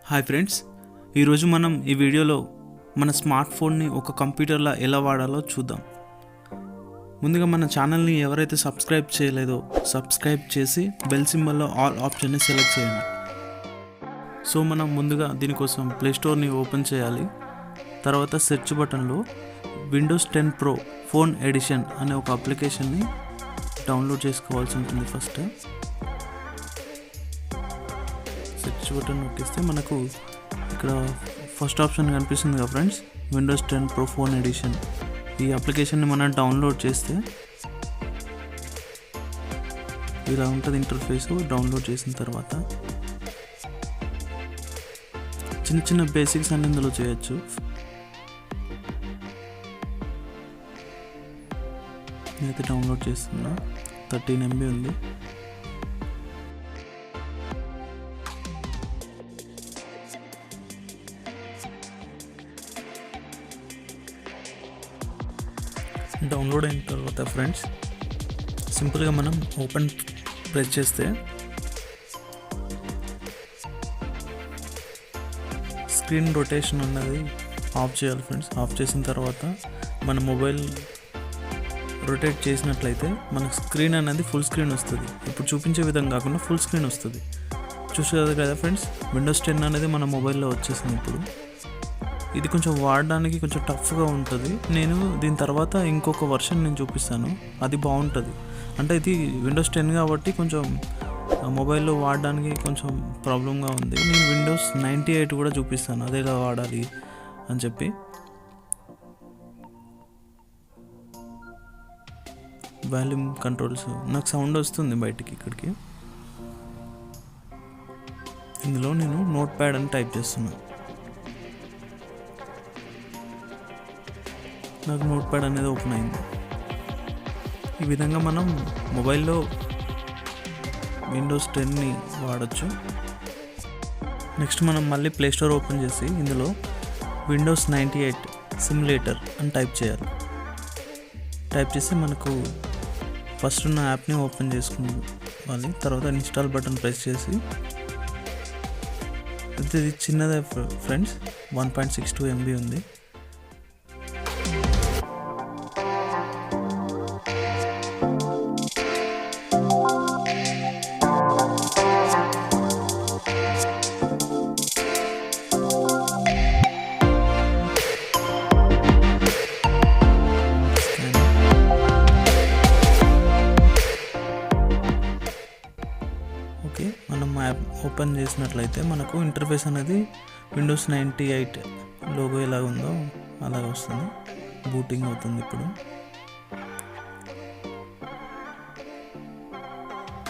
Hi friends, ఈరోజు మనం ఈ వీడియోలో మన స్మార్ట్ ఫోన్ని ఒక కంప్యూటర్లా ఎలా వాడాలో చూద్దాం. ముందుగా మన ఛానల్ని ఎవరైతే సబ్స్క్రైబ్ చేయలేదో సబ్స్క్రైబ్ చేసి బెల్ సింబల్లో ఆల్ ఆప్షన్ని సెలెక్ట్ చేయండి. సో మనం ముందుగా దీనికోసం ప్లేస్టోర్ని ఓపెన్ చేయాలి. తర్వాత సెర్చ్ బటన్లో విండోస్ 10 Pro ఫోన్ ఎడిషన్ అనే ఒక అప్లికేషన్ని డౌన్లోడ్ చేసుకోవాల్సి ఉంటుంది. సెర్చ్ బటన్ నొక్కిస్తే మనకు ఇక్కడ ఫస్ట్ ఆప్షన్ కనిపిస్తుంది కదా friends, Windows 10 Pro phone edition. ఈ అప్లికేషన్ని మనం డౌన్లోడ్ చేస్తే ఇలా ఉంటుంది ఇంటర్ఫేస్. డౌన్లోడ్ చేసిన తర్వాత చిన్న చిన్న బేసిక్స్ అన్ని ఇందులో చేయొచ్చు. నేనైతే డౌన్లోడ్ చేస్తున్నా, 13 MB ఉంది. డౌన్లోడ్ అయిన తర్వాత ఫ్రెండ్స్ సింపుల్గా మనం ఓపెన్ ప్రెస్ చేస్తే స్క్రీన్ రొటేషన్ అన్నది ఆఫ్ చేయాలి ఫ్రెండ్స్. ఆఫ్ చేసిన తర్వాత మన మొబైల్ రొటేట్ చేసినట్లయితే మనకు స్క్రీన్ అనేది ఫుల్ స్క్రీన్ వస్తుంది. ఇప్పుడు చూపించే విధంగా కాకుండా ఫుల్ స్క్రీన్ వస్తుంది. చూసేది కదా ఫ్రెండ్స్, విండోస్ 10 అనేది మన మొబైల్లో వచ్చేసింది. ఇప్పుడు ఇది కొంచెం వాడడానికి కొంచెం టఫ్గా ఉంటుంది. నేను దీని తర్వాత ఇంకొక వర్షన్ నేను చూపిస్తాను, అది బాగుంటుంది. అంటే ఇది విండోస్ 10 కాబట్టి కొంచెం మొబైల్లో వాడడానికి కొంచెం ప్రాబ్లంగా ఉంది. నేను విండోస్ 98 కూడా చూపిస్తాను, అదే ఎలా వాడాలి అని చెప్పి. వాల్యూమ్ కంట్రోల్స్, నాకు సౌండ్ వస్తుంది బయటికి ఇక్కడికి. ఇందులో నేను నోట్ ప్యాడ్ అని టైప్ చేస్తున్నాను. నాకు నోట్ ప్యాడ్ అనేది ఓపెన్ అయింది. ఈ విధంగా మనం మొబైల్లో విండోస్ 10ని వాడచ్చు. నెక్స్ట్ మనం మళ్ళీ ప్లేస్టోర్ ఓపెన్ చేసి ఇందులో విండోస్ 98 సిమ్యులేటర్ అని టైప్ చేయాలి. టైప్ చేసి మనకు ఫస్ట్ ఉన్న యాప్ని ఓపెన్ చేసుకోవాలి. తర్వాత ఇన్స్టాల్ బటన్ ప్రెస్ చేసి, ఇది చిన్నదే ఫ్రెండ్స్, 1.62 MB ఉంది. ఓకే, మనం యాప్ ఓపెన్ చేసినట్లయితే మనకు ఇంటర్ఫేస్ అనేది విండోస్ 98 లోగో ఎలా ఉందో అలాగ వస్తుంది. బూటింగ్ అవుతుంది. ఇప్పుడు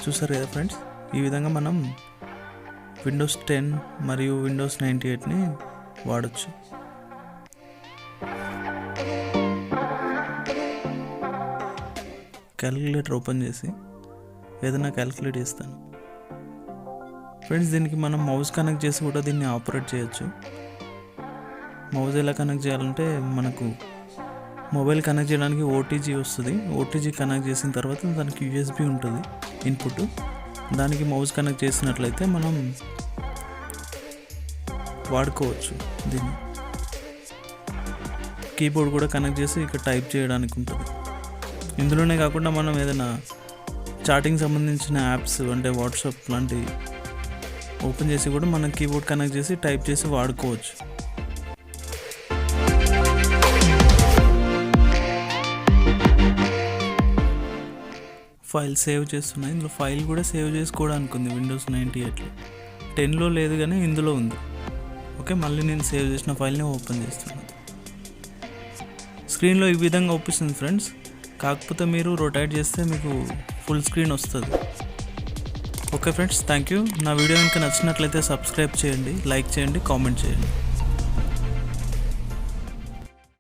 చూసారు కదా ఫ్రెండ్స్, ఈ విధంగా మనం విండోస్ 10 మరియు విండోస్ 98ని వాడచ్చు. క్యాలిక్యులేటర్ ఓపెన్ చేసి ఏదైనా క్యాలిక్యులేట్ చేస్తాను ఫ్రెండ్స్. దీనికి మనం మౌస్ కనెక్ట్ చేసి కూడా దీన్ని ఆపరేట్ చేయొచ్చు. మౌస్ ఎలా కనెక్ట్ చేయాలంటే, మనకు మొబైల్ కనెక్ట్ చేయడానికి OTG వస్తుంది. OTG కనెక్ట్ చేసిన తర్వాత దానికి USB ఉంటుంది ఇన్పుట్. దానికి మౌస్ కనెక్ట్ చేసినట్లయితే మనం వాడుకోవచ్చు దీన్ని. కీబోర్డ్ కూడా కనెక్ట్ చేసి ఇక్కడ టైప్ చేయడానికి ఉంటుంది. ఇందులోనే కాకుండా మనం ఏదైనా చాటింగ్ సంబంధించిన యాప్స్ అంటే వాట్సాప్ లాంటివి ఓపెన్ చేసి కూడా మనం కీబోర్డ్ కనెక్ట్ చేసి టైప్ చేసి వాడుకోవచ్చు. ఫైల్ సేవ్ చేస్తున్నాయి. ఇందులో ఫైల్ కూడా సేవ్ చేసుకోవడానికి ఉంది విండోస్ 98లో. 10లో లేదు కానీ ఇందులో ఉంది. ఓకే, మళ్ళీ నేను సేవ్ చేసిన ఫైల్ని ఓపెన్ చేస్తున్నాను. స్క్రీన్లో ఈ విధంగా ఒప్పిస్తుంది ఫ్రెండ్స్. కాకపోతే మీరు రొటేట్ చేస్తే మీకు ఫుల్ స్క్రీన్ వస్తుంది. Okay friends, thank you. నా వీడియో కనుక నచ్చినట్లయితే సబ్స్క్రైబ్ చేయండి, లైక్ చేయండి, కామెంట్ చేయండి.